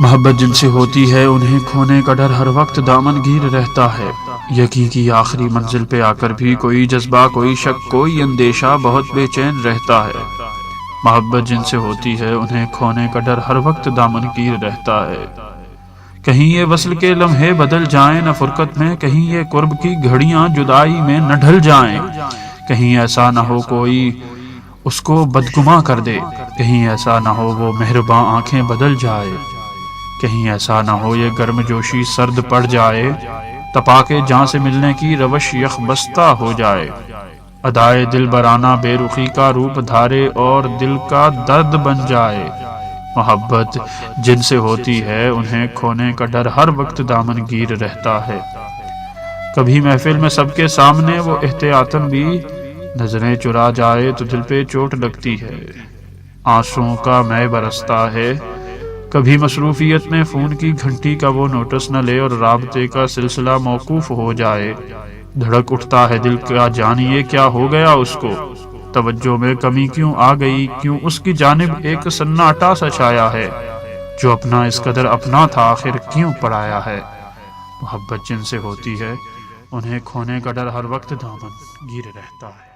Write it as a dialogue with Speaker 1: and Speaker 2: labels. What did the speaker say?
Speaker 1: محبت جن سے ہوتی ہے انہیں کھونے کا ڈر ہر وقت دامن گیر رہتا ہے۔ یقین کی آخری منزل پہ آ کر بھی کوئی جذبہ، کوئی شک، کوئی اندیشہ بہت بے چین رہتا ہے۔ محبت جن سے ہوتی ہے انہیں کھونے کا ڈر ہر وقت دامن گیر رہتا ہے۔ کہیں یہ وصل کے لمحے بدل جائیں نہ فرقت میں، کہیں یہ قرب کی گھڑیاں جدائی میں نہ ڈھل جائیں، کہیں ایسا نہ ہو کوئی اس کو بدگماں کر دے، کہیں ایسا نہ ہو وہ مہرباں آنکھیں بدل جائے، کہیں ایسا نہ ہو یہ گرم جوشی سرد پڑ جائے، تپا کے جاں سے ملنے کی روش یخ بستہ ہو جائے، ادائے دل برانہ بے رخی کا روپ دھارے اور دل کا درد بن جائے۔ محبت جن سے ہوتی ہے انہیں کھونے کا ڈر ہر وقت دامن گیر رہتا ہے۔ کبھی محفل میں سب کے سامنے وہ احتیاطاً بھی نظریں چرا جائے تو دل پہ چوٹ لگتی ہے، آنسوؤں کا مے برستا ہے۔ کبھی مصروفیت میں فون کی گھنٹی کا وہ نوٹس نہ لے اور رابطے کا سلسلہ موقوف ہو جائے، دھڑک اٹھتا ہے دل کا جانیے کیا ہو گیا اس کو، توجہ میں کمی کیوں آ گئی، کیوں اس کی جانب ایک سناٹا سا چھایا ہے، جو اپنا اس قدر اپنا تھا آخر کیوں پرایا ہے۔ محبت جن سے ہوتی ہے انہیں کھونے کا ڈر ہر وقت دامن گیر رہتا ہے۔